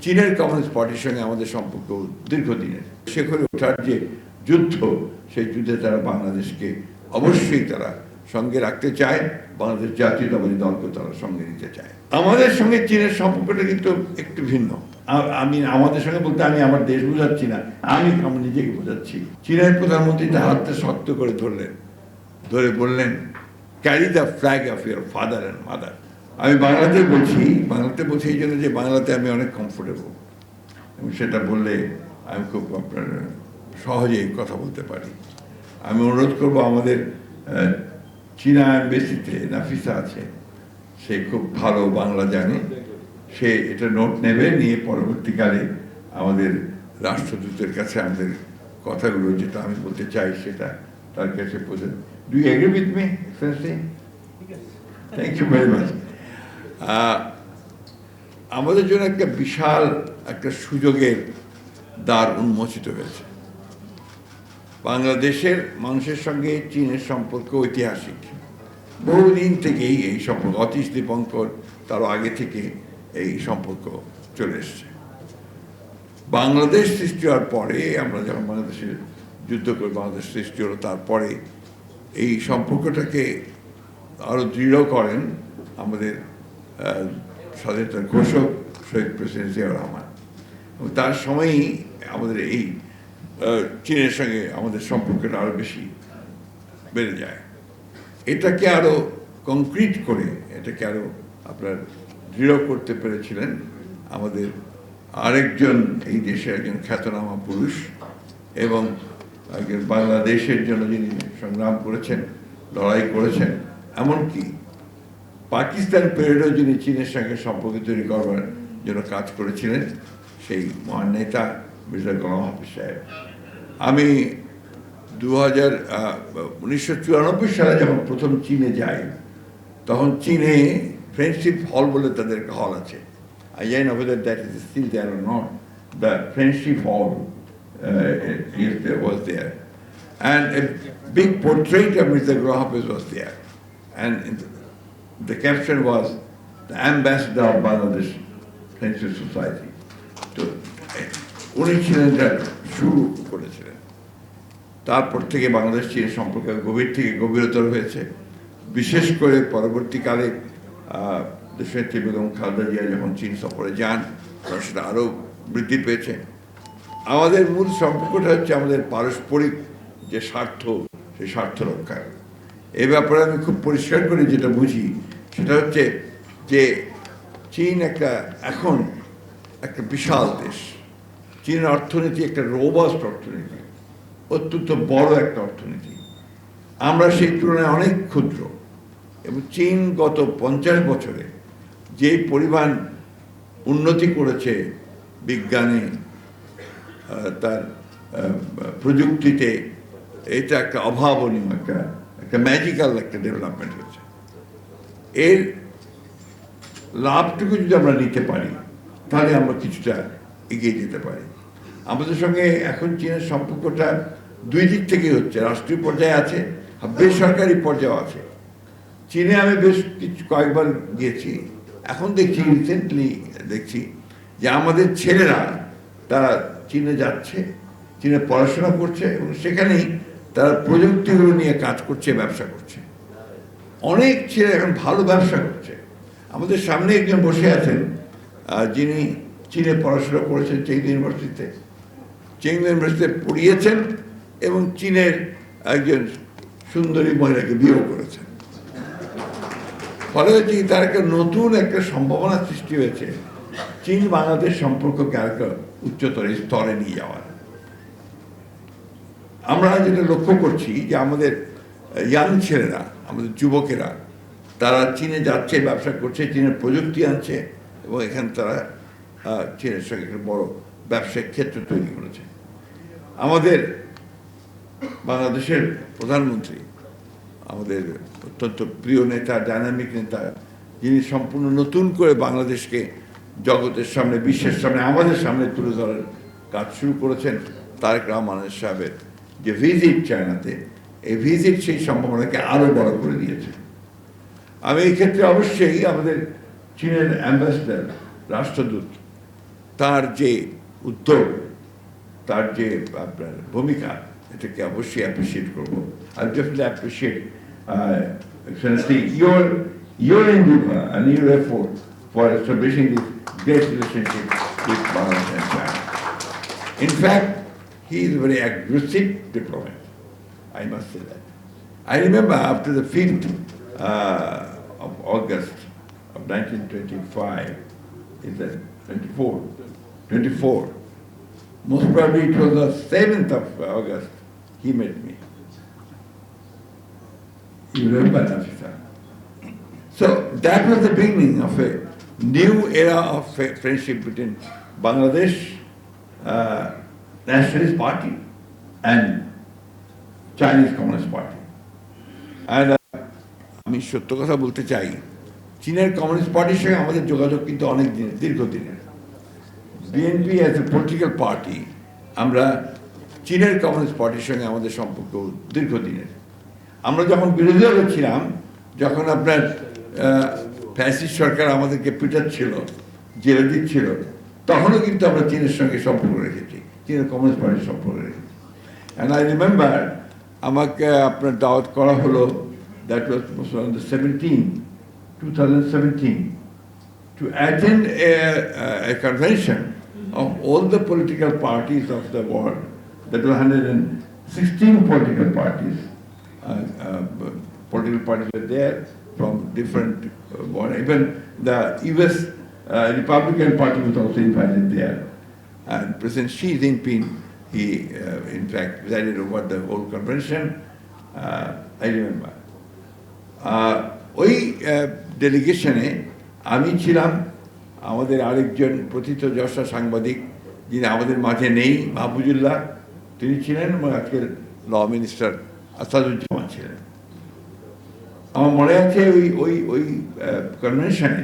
চীনের কমিউনিস্ট পার্টির সঙ্গে আমাদের সম্পর্ক দীর্ঘদিনের। সেখানে ওঠার যে যুদ্ধ, সেই যুদ্ধে তারা বাংলাদেশকে অবশ্যই তারা সঙ্গে রাখতে চায়, বাংলাদেশ জাতীয়তাবাদী দলকে তারা সঙ্গে নিতে চায়। আমাদের সঙ্গে চীনের সম্পর্কটা কিন্তু একটু ভিন্ন। আমি আমাদের সঙ্গে বলতে আমি আমার দেশ বোঝাচ্ছি না, আমি নিজেকে বোঝাচ্ছি। চীনের প্রধানমন্ত্রী তার হাতটা শক্ত করে ধরলেন, ধরে বললেন, carry the flag of your father and mother. আমি বাংলাতে বলছি এই জন্য যে বাংলাতে আমি অনেক কমফোর্টেবল, এবং সেটা বললে আমি খুব আপনার সহজেই কথা বলতে পারি। আমি অনুরোধ করব, আমাদের চীনা এমবেসিতে নাফিসা আছে, সে খুব ভালো বাংলা জানে, সে এটা নোট নেবে, নিয়ে পরবর্তীকালে আমাদের রাষ্ট্রদূতের কাছে আমাদের কথাগুলো যেটা আমি বলতে চাই সেটা তার কাছে পৌঁছে। Do you agree with me? Thank you very much. আমাদের জন্য একটা বিশাল একটা সুযোগের দ্বার উন্মোচিত হয়েছে। বাংলাদেশের মানুষের সঙ্গে চীনের সম্পর্ক ঐতিহাসিক, বহুদিন থেকেই এই সম্পর্ক, অতীশ দীপঙ্কর তারও আগে থেকে এই সম্পর্ক চলে এসছে। বাংলাদেশ সৃষ্টি হওয়ার পরে, আমরা যখন বাংলাদেশে যুদ্ধ করে বাংলাদেশ সৃষ্টি হলো, তারপরে এই সম্পর্কটাকে আরও দৃঢ় করেন আমাদের স্বাধীনতার ঘোষক শহীদ প্রেসিডেন্ট জিয়াউর রহমান, এবং তার সময়ই আমাদের এই চীনের সঙ্গে আমাদের সম্পর্কটা আরও বেশি বেড়ে যায়। এটাকে আরও কংক্রিট করে, এটাকে আরও আপনার দৃঢ় করতে পেরেছিলেন আমাদের আরেকজন এই দেশের একজন খ্যাতনামা পুরুষ, এবং একজন বাংলাদেশের জন্য যিনি সংগ্রাম করেছেন, লড়াই করেছেন, এমনকি পাকিস্তান পিরিয়ডেও যিনি চীনের সঙ্গে সম্পর্ক তৈরি করবার জন্য কাজ করেছিলেন, সেই মহান নেতা মির্জা গোলাম হাফিজ সাহেব। আমি 1994 সালে যখন প্রথম চীনে যাই, তখন চীনে ফ্রেন্ডশিপ হল বলে তাদের একটা হল আছে। I don't know whether that is still there or not. The friendship hall was there, and a big portrait of Mr. Ghulam Hafiz was there, and the caption was the ambassador of Bangladesh Friendship Society. তো উনি ছিলেন যার শুরু করেছিলেন। তারপর থেকে বাংলাদেশ চীনের সম্পর্ক গভীর থেকে গভীরতর হয়েছে। বিশেষ করে পরবর্তীকালে দেশনেত্রী বেগম খালেদা জিয়া যখন চীন সফরে যান, তখন সেটা আরও বৃদ্ধি পেয়েছে। আমাদের মূল সম্পর্কটা হচ্ছে আমাদের পারস্পরিক যে স্বার্থ, সেই স্বার্থ রক্ষা। এ ব্যাপারে আমি খুব পরিষ্কার করে যেটা বুঝি, সেটা হচ্ছে যে চীন এখন একটা বিশাল দেশ। চীনের অর্থনীতি একটা রোবাস্ট অর্থনীতি, অত্যন্ত বড় একটা অর্থনীতি। আমরা সেই তুলনায় অনেক ক্ষুদ্র, এবং চীন গত 50 বছরে যে পরিমাণ উন্নতি করেছে বিজ্ঞানে, তার প্রযুক্তিতে, এটা একটা অভাবনীয় একটা ম্যাজিক্যাল একটা ডেভেলপমেন্ট হয়েছে। এর লাভটুকু যদি আমরা নিতে পারি, তাহলে আমরা কিছুটা এগিয়ে যেতে পারি। আমাদের সঙ্গে এখন চীনের সম্পর্কটা দুই দিক থেকেই হচ্ছে, রাষ্ট্রীয় পর্যায়ে আছে, বেসরকারি পর্যায়েও আছে। চীনে আমি বেশ কয়েকবার গিয়েছি, এখন দেখছি, রিসেন্টলি দেখছি যে আমাদের ছেলেরা তারা চীনে যাচ্ছে, চীনে পড়াশোনা করছে, এবং সেখানেই তারা প্রযুক্তিগুলো নিয়ে কাজ করছে, ব্যবসা করছে। অনেক ছেলে এখন ভালো ব্যবসা করছে। আমাদের সামনে একজন বসে আছেন, যিনি চীনে পড়াশোনা করেছেন চেংদু ইউনিভার্সিটিতে, পড়িয়েছেন, এবং চীনের একজন সুন্দরী মহিলাকে বিয়েও করেছেন। ফলে হচ্ছে তার একটা নতুন একটা সম্ভাবনা সৃষ্টি হয়েছে চীন বাংলাদেশ সম্পর্ককে আরেকটা উচ্চতর স্তরে নিয়ে যাওয়ার। আমরা যেটা লক্ষ্য করছি যে আমাদের ইয়াং ছেলেরা, আমাদের যুবকেরা, তারা চীনে যাচ্ছে, ব্যবসা করছে, চীনের প্রযুক্তি আনছে, এবং এখানে তারা চীনের সঙ্গে একটা বড় ব্যবসায়িক ক্ষেত্র তৈরি করেছে। আমাদের বাংলাদেশের প্রধানমন্ত্রী, আমাদের অত্যন্ত প্রিয় নেতা, ডাইনামিক নেতা, যিনি সম্পূর্ণ নতুন করে বাংলাদেশকে জগতের সামনে, বিশ্বের সামনে, আমাদের সামনে তুলে ধরার কাজ শুরু করেছেন, তারেক রহমান সাহেবের যে ভিজিট চায়নাতে, এই ভিজিট সেই সম্ভাবনাকে আরও বড় করে দিয়েছে। আমি এই ক্ষেত্রে অবশ্যই আমাদের চীনের অ্যাম্বাসেডর, রাষ্ট্রদূত, তার যে উদ্যোগ, তার যে আপনার ভূমিকা, এটাকে অবশ্যই অ্যাপ্রিসিয়েট করবো। I definitely appreciate Excellency, your endeavor and your effort for establishing this great relationship with Bangladesh and China. In fact, he is a very aggressive diplomat, I must say that. I remember after the 5th of August of 1925, is that 24, most probably it was the 7th of August, he met me. You remember that, sir? So that was the beginning of a new era of friendship between Bangladesh Nationalist Party and Chinese Communist Party. And আমি সত্য কথা বলতে চাই, চীনের communist পার্টির সঙ্গে আমাদের যোগাযোগ কিন্তু অনেক দিনের, দীর্ঘদিনের। BNP as a political party, আমরা চীনের কমিউনিস্ট পার্টির সঙ্গে আমাদের সম্পর্ক দীর্ঘদিনের। আমরা যখন বিরোধী দলে ছিলাম, যখন আপনার ফ্যাসিস্ট সরকার আমাদেরকে পিটাচ্ছিল, জেলে দিচ্ছিল, তখনও কিন্তু আমরা চীনের সঙ্গে সম্পর্ক রেখেছি, চীনের কমিউনিস্ট পার্টির সম্পর্ক রেখেছি। অ্যান্ড আই রিমেম্বার, আমাকে আপনার দাওয়াত করা হলো, that was on the 2017, to attend a convention of all the political parties of the world. That was 116 political parties. Political parties were there from different, even the US Republican Party was also invited there. And President Xi Jinping, he in fact presided over the whole convention, I remember. ওই ডেলিগেশনে আমি ছিলাম, আমাদের আরেকজন প্রথিতযশা সাংবাদিক যিনি আমাদের মাঝে নেই, মাহফুজুল্লাহ, তিনি ছিলেন, এবং আজকের ল মিনিস্টার আসাদুজ্জামান ছিলেন। আমার মনে আছে ওই কনভেনশনে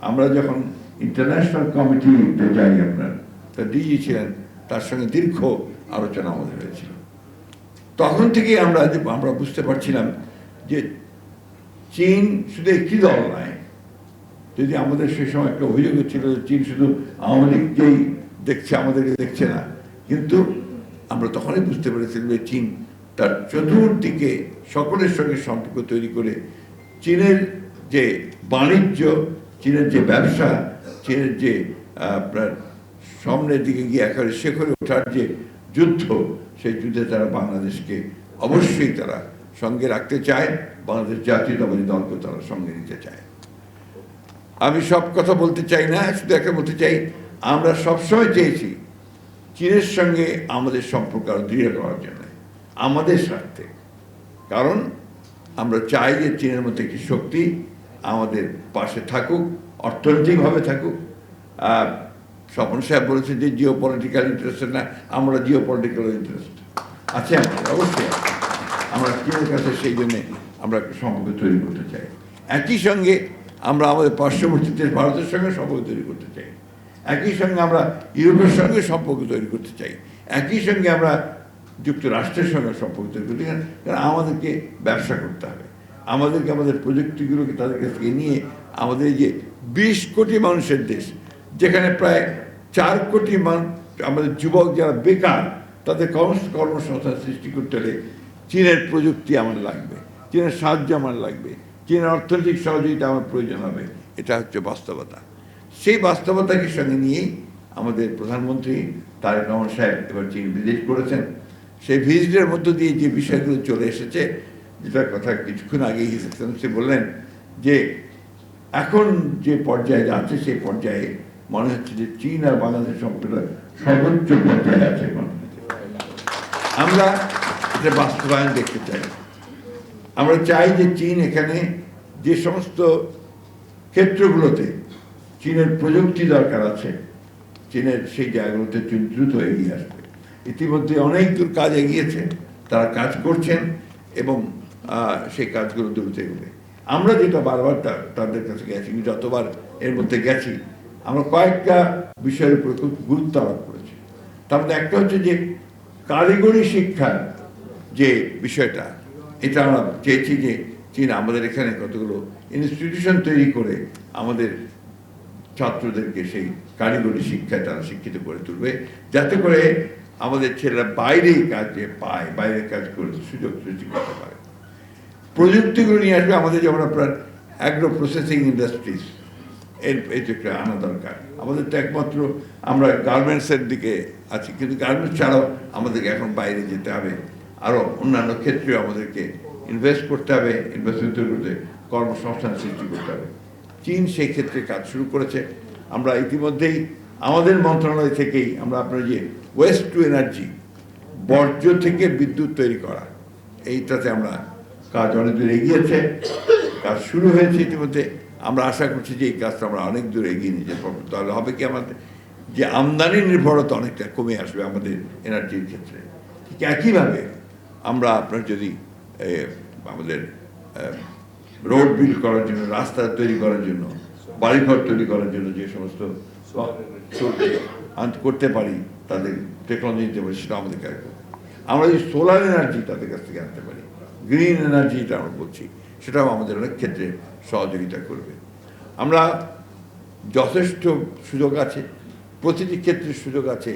আমরা যখন ইন্টারন্যাশনাল কমিটিতে যাই, আপনার তার ডিজি ছিলেন, তার সঙ্গে দীর্ঘ আলোচনা আমাদের হয়েছিল। তখন থেকেই আমরা বুঝতে পারছিলাম যে চীন শুধু একটি দল নয়। যদি আমাদের সে সময় একটা অভিযোগ ছিল যে চীন শুধু আওয়ামী লীগকেই দেখছে, আমাদেরকে দেখছে না, কিন্তু আমরা তখনই বুঝতে পেরেছিলাম যে চীন তার চতুর্দিকে সকলের সঙ্গে সম্পর্ক তৈরি করে চীনের যে বাণিজ্য, চীনের যে ব্যবসা, চীনের যে আপনার সামনের দিকে গিয়ে একেবারে শেখরে ওঠার যে যুদ্ধ, সেই যুদ্ধে তারা বাংলাদেশকে অবশ্যই তারা সঙ্গে রাখতে চায়, বাংলাদেশ জাতীয়তাবাদী দলকে তারা সঙ্গে নিতে চায়। আমি সব কথা বলতে চাই না, শুধু একটা বলতে চাই, আমরা সবসময় চেয়েছি চীনের সঙ্গে আমাদের সম্পর্ক আরো দৃঢ় করার জন্য, আমাদের স্বার্থে। কারণ আমরা চাই যে চীনের মধ্যে একটি শক্তি আমাদের পাশে থাকুক, অর্থনৈতিকভাবে থাকুক। স্বপন সাহেব বলেছেন যে জিও পলিটিক্যাল ইন্টারেস্ট না, আমরা জিও পলিটিক্যাল ইন্টারেস্ট আছে আমাদের, অবশ্যই আছে। আমরা চীনের কাছে সেই জন্যে আমরা একটা সম্পর্ক তৈরি করতে চাই। একই সঙ্গে আমরা আমাদের পার্শ্ববর্তী দেশ ভারতের সঙ্গে সম্পর্ক তৈরি করতে চাই, একই সঙ্গে আমরা ইউরোপের সঙ্গে সম্পর্ক তৈরি করতে চাই, একই সঙ্গে আমরা যুক্তরাষ্ট্রের সঙ্গে সম্পর্ক তৈরি করতে চাই। কারণ আমাদেরকে ব্যবসা করতে হবে, আমাদেরকে আমাদের প্রযুক্তিগুলোকে তাদের কাছ থেকে নিয়ে আমাদের এই যে 20 কোটি মানুষের দেশ, যেখানে প্রায় 4 কোটি আমাদের যুবক যারা বেকার, তাদের কর্মসংস্থান সৃষ্টি করতে হলে চীনের প্রযুক্তি আমার লাগবে, চীনের সাহায্য আমার লাগবে, চীনের অর্থনৈতিক সহযোগিতা আমার প্রয়োজন হবে। এটা হচ্ছে বাস্তবতা। সেই বাস্তবতাকে সঙ্গে নিয়েই আমাদের প্রধানমন্ত্রী তারেক রহমান সাহেব এবার চীন ভিজিট করেছেন। সেই ভিজিটের মধ্য দিয়ে যে বিষয়গুলো চলে এসেছে, যেটার কথা কিছুক্ষণ আগেই হিজ এক্সেলেন্সি বললেন, যে এখন যে পর্যায়ে যাচ্ছে সেই পর্যায়ে মনে হচ্ছে যে চীন আর বাংলাদেশ সম্পর্কে সর্বোচ্চ পর্যায়ে আছে। আমরা এটা বাস্তবায়ন দেখতে চাই। আমরা চাই যে চীন এখানে যে সমস্ত ক্ষেত্রগুলোতে চীনের প্রযুক্তি দরকার আছে, চীনের সেই জায়গাগুলোতে দ্রুত এগিয়ে আসবে। ইতিমধ্যে অনেক দূর কাজ এগিয়েছে, তারা কাজ করছেন এবং সেই কাজগুলো দ্রুত এগোবে। আমরা যেটা বারবার তাদের কাছে গেছি, যতবার এর মধ্যে গেছি, আমরা কয়েকটা বিষয়ের উপরে খুব গুরুত্ব আরোপ করেছি। তার মধ্যে একটা হচ্ছে যে কারিগরি শিক্ষার যে বিষয়টা, এটা আমরা চেয়েছি যে চীন আমাদের এখানে কতগুলো ইনস্টিটিউশন তৈরি করে আমাদের ছাত্রদেরকে সেই কারিগরি শিক্ষায় তারা শিক্ষিত করে তুলবে, যাতে করে আমাদের ছেলেরা বাইরেই কাজে পায়, বাইরের কাজ করে সুযোগ সৃষ্টি করতে পারে। প্রযুক্তিগুলো নিয়ে আসবে আমাদের, যেমন আপনার অ্যাগ্রো প্রসেসিং ইন্ডাস্ট্রিজ, এই দিকটা আনা দরকার। আমাদের তো একমাত্র আমরা গার্মেন্টসের দিকে আছি, কিন্তু গার্মেন্টস ছাড়াও আমাদেরকে এখন বাইরে যেতে হবে, আরও অন্যান্য ক্ষেত্রেও আমাদেরকে ইনভেস্ট করতে হবে, ইনভেস্টমেন্ট করতে কর্মসংস্থান সৃষ্টি করতে হবে। চীন সেই ক্ষেত্রে কাজ শুরু করেছে। আমরা ইতিমধ্যেই আমাদের মন্ত্রণালয় থেকেই আমরা আপনার যে ওয়েস্ট টু এনার্জি, বর্জ্য থেকে বিদ্যুৎ তৈরি করা, এইটাতে আমরা কাজ অনেক দূর এগিয়েছে, কাজ শুরু হয়েছে ইতিমধ্যে। আমরা আশা করছি যে এই কাজটা আমরা অনেক দূর এগিয়ে নিয়ে যেতে পারবো। তাহলে হবে কি, আমাদের যে আমদানি নির্ভরতা অনেকটা কমে আসবে আমাদের এনার্জির ক্ষেত্রে। ঠিক একইভাবে আমরা আপনার যদি আমাদের রোড বিল্ড করার জন্য, রাস্তা তৈরি করার জন্য, বাড়িঘর তৈরি করার জন্য যে সমস্ত করতে পারি, তাদের টেকনোলজি দিতে পারি, সেটা আমাদের কাজ করবে। আমরা যদি সোলার এনার্জি তাদের কাছ থেকে আনতে পারি, গ্রিন এনার্জি যেটা আমরা বলছি, সেটাও আমাদের অনেক ক্ষেত্রে সহযোগিতা করবে। আমরা যথেষ্ট সুযোগ আছে, প্রতিটি ক্ষেত্রে সুযোগ আছে।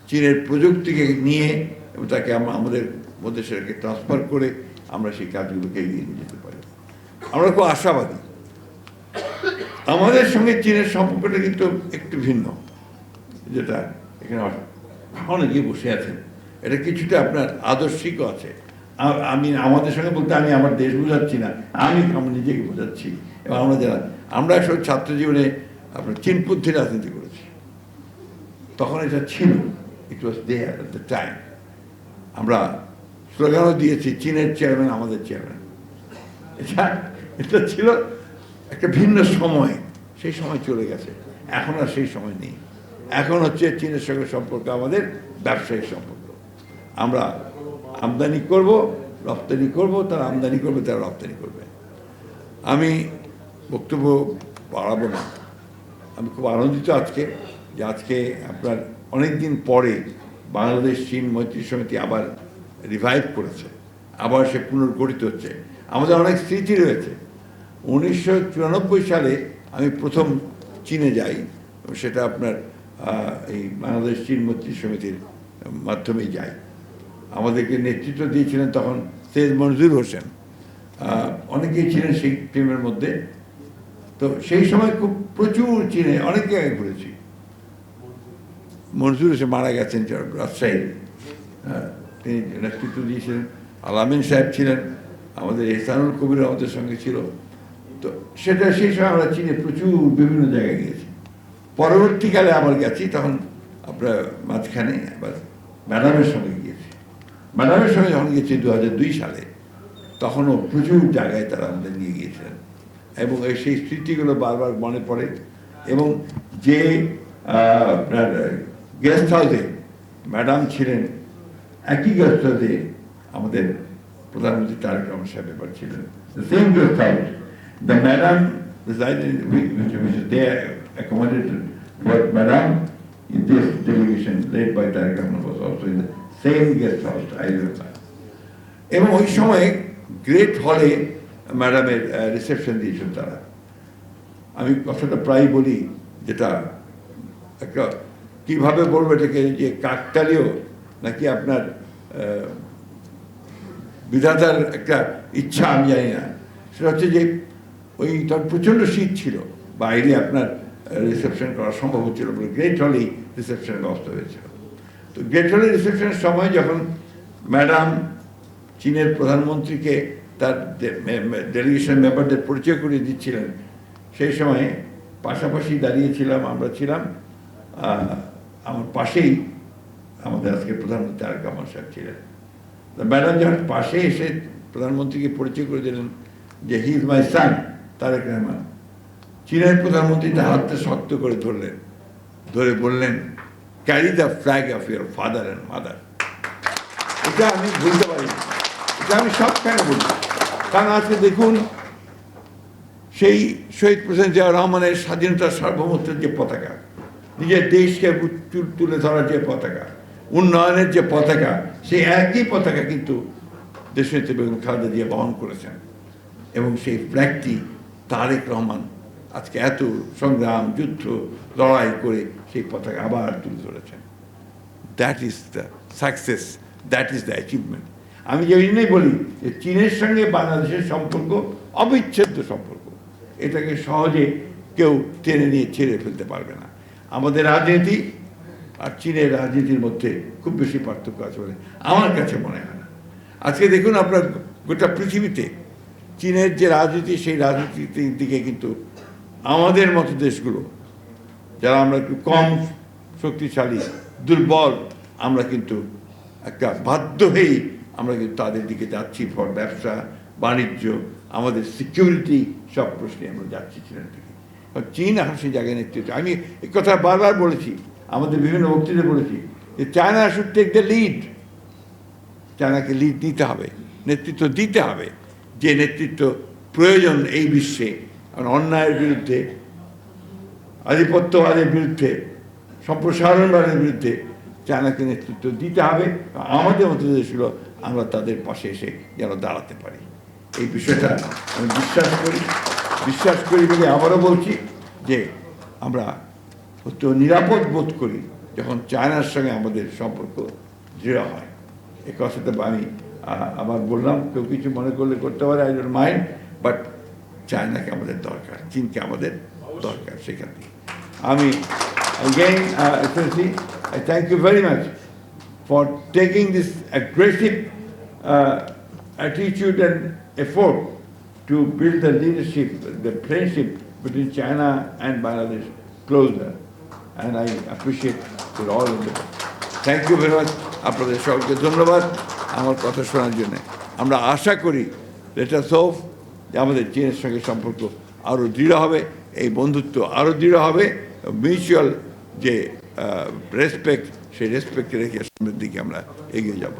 চীনের প্রযুক্তিকে নিয়ে এবং তাকে আমাদের মধ্যে সেটাকে ট্রান্সফার করে আমরা সেই কাজগুলোকে এগিয়ে নিয়ে যেতে পারি। আমরা খুব আশাবাদী। আমাদের সঙ্গে চীনের সম্পর্কটা কিন্তু একটু ভিন্ন, যেটা এখানে অনেকেই বসে আছেন, এটা কিছুটা আপনার আদর্শিকও আছে। আমি আমাদের সঙ্গে বলতে আমি আমার দেশ বোঝাচ্ছি না, আমি নিজেকে বোঝাচ্ছি। এবং আমরা সব ছাত্র জীবনে আপনার চীনপন্থী রাজনীতি করেছি, তখন এটা ছিল, ইট ওয়াজ দেয়ার এট দ্য টাইম। আমরা স্লোগানও দিয়েছি, চীনের চেয়ারম্যান আমাদের চেয়ারম্যান। এটা ছিল একটা ভিন্ন সময়, সেই সময় চলে গেছে, এখন আর সেই সময় নেই। এখন হচ্ছে চীনের সঙ্গে সম্পর্ক আমাদের ব্যবসায়িক সম্পর্ক। আমরা আমদানি করব, রপ্তানি করব, তারা আমদানি করবে, তারা রপ্তানি করবে। আমি বক্তব্য বাড়াবো না। আমি খুব আনন্দিত আজকে যে আজকে আপনার অনেক দিন পরে বাংলাদেশ চীন মৈত্রী সমিতি আবার রিভাইভ করেছে, আবার সে পুনর্গঠিত হচ্ছে। আমাদের অনেক স্মৃতি রয়েছে। 1994 সালে আমি প্রথম চীনে যাই, সেটা আপনার এই বাংলাদেশ চীন মৈত্রী সমিতির মাধ্যমেই যাই। আমাদেরকে নেতৃত্ব দিয়েছিলেন তখন সৈয়দ মনজুর হোসেন, অনেকেই ছিলেন সেই টিমের মধ্যে। তো সেই সময় খুব প্রচুর চীনে অনেক জায়গায় ঘুরেছি। মনজুর হোসেন মারা গেছেন রাজশাহী, তিনি নেতৃত্ব দিয়েছিলেন। আলামিন সাহেব ছিলেন, আমাদের এহসানুল কবির আমাদের সঙ্গে ছিল। তো সেটা সেই সময় আমরা চীনে প্রচুর বিভিন্ন জায়গায় গিয়েছি। পরবর্তীকালে আবার গেছি, তখন আপনার মাঝখানে আবার ম্যাডামের সঙ্গে গিয়েছি। ম্যাডামের সঙ্গে যখন গেছি 2002 সালে, তখনও প্রচুর জায়গায় তারা আমাদের নিয়ে গিয়েছিলেন, এবং সেই স্মৃতিগুলো বারবার মনে পড়ে। এবং যে আপনার গেস্ট হাউসে ম্যাডাম ছিলেন, একই গেস্ট হাউসে আমাদের প্রধানমন্ত্রী তারেক রহমান সাহেব এবার ছিলেন। Same guest house, the madam which is there accommodated for Madam in this delegation led by Tariq Rahman was also in the same guest house, I remember. এবং ওই সময় গ্রেট হলে ম্যাডামের রিসেপশন দিয়েছেন তারা। আমি কথাটা প্রায় বলি, যেটা একটা কীভাবে বলবো এটাকে, যে কাকতালীয় নাকি আপনার বিধাতার একটা ইচ্ছা আমি জানি না। সেটা হচ্ছে যে ওই তখন প্রচণ্ড শীত ছিল, বাইরে আপনার রিসেপশন করা সম্ভব হচ্ছিল বলে গ্রেট হলেই রিসেপশনের ব্যবস্থা হয়েছিল। তো গ্রেট হলের রিসেপশনের সময় যখন ম্যাডাম চীনের প্রধানমন্ত্রীকে তার ডেলিগেশন মেম্বারদের পরিচয় করিয়ে দিচ্ছিলেন, সেই সময় পাশাপাশি দাঁড়িয়েছিলাম, আমরা ছিলাম, আমার পাশেই আমাদের আজকে প্রধানমন্ত্রী তারেক রহমান সাহেব ছিলেন। ম্যাডাম যখন পাশে এসে প্রধানমন্ত্রীকে পরিচয় করে দিলেন যে হি ইজ মাই সান তারেক রহমান, চীনের প্রধানমন্ত্রী তার হাতটা শক্ত করে ধরলেন, ধরে বললেন, carry the flag of your father and mother. এটা আমি ভুলতে পারি না, এটা আমি সবখানে বলি। কারণ আজকে দেখুন, সেই শহীদ প্রেসিডেন্ট জিয়াউর রহমানের স্বাধীনতার সার্বভৌমত্বের যে পতাকা, নিজের দেশকে তুলে ধরার যে পতাকা, উন্নয়নের যে পতাকা, সেই একই পতাকা কিন্তু দেশনেত্রী বেগম খালেদা জিয়া বহন করেছেন। এবং সেই ফ্ল্যাগটি তারেক রহমান আজকে এত সংগ্রাম যুদ্ধ লড়াই করে সেই পতাকা আবার তুলে ধরেছেন। That is the success, that is the achievement. আমি যে জন্যই বলি যে চীনের সঙ্গে বাংলাদেশের সম্পর্ক অবিচ্ছেদ্য সম্পর্ক, এটাকে সহজে কেউ টেনে নিয়ে ছেড়ে ফেলতে পারবে না। আমাদের রাজনীতি আর চীনের রাজনীতির মধ্যে খুব বেশি পার্থক্য আছে বলে আমার কাছে মনে হয় না। আজকে দেখুন আপনার গোটা পৃথিবীতে চীনের যে রাজনীতি, সেই রাজনীতির দিকে কিন্তু আমাদের মতো দেশগুলো, যারা আমরা একটু কম শক্তিশালী দুর্বল, আমরা কিন্তু একটা বাধ্য হয়েই আমরা কিন্তু তাদের দিকে যাচ্ছি ফর ব্যবসা বাণিজ্য, আমাদের সিকিউরিটি সব প্রশ্নে আমরা যাচ্ছি চীনের দিকে। চীন এখন সেই জায়গায় নেতৃত্ব, আমি এই কথা বারবার বলেছি, আমাদের বিভিন্ন বক্তৃতায় বলেছি যে China should take the lead. চায়নাকে লিড নিতে হবে, নেতৃত্ব দিতে হবে, যে নেতৃত্ব প্রয়োজন এই বিশ্বে। কারণ অন্যায়ের বিরুদ্ধে, আধিপত্যবাদের বিরুদ্ধে, সম্প্রসারণবাদের বিরুদ্ধে চায়নাকে নেতৃত্ব দিতে হবে। আমাদের মতো দেশগুলো আমরা তাদের পাশে এসে যেন দাঁড়াতে পারি, এই বিষয়টা আমি বিশ্বাস করি বলে আবারও বলছি যে আমরা অত্যন্ত নিরাপদ বোধ করি যখন চায়নার সঙ্গে আমাদের সম্পর্ক দৃঢ় হয়। এই কথাটা আমি আবার বললাম, কেউ কিছু মনে করলে করতে পারে, আই ডোন্ট মাইন্ড, বাট চায়নাকে আমাদের দরকার, চীনকে আমাদের দরকার। সেখান থেকে আমি again, Excellency, I thank you very much for taking this aggressive attitude and effort to build the leadership, the friendship between China and Bangladesh closer. And I appreciate it all of it. Thank you very much. আপনাদের সকলকে ধন্যবাদ আমার কথা শোনার জন্য। আমরা আশা করি let us hope যে আমাদের চীনের সঙ্গে সম্পর্ক আরও দৃঢ় হবে, এই বন্ধুত্ব আরও দৃঢ় হবে, মিউচুয়াল যে রেসপেক্ট, সেই রেসপেক্ট রেখে সামনের দিকে আমরা এগিয়ে যাব।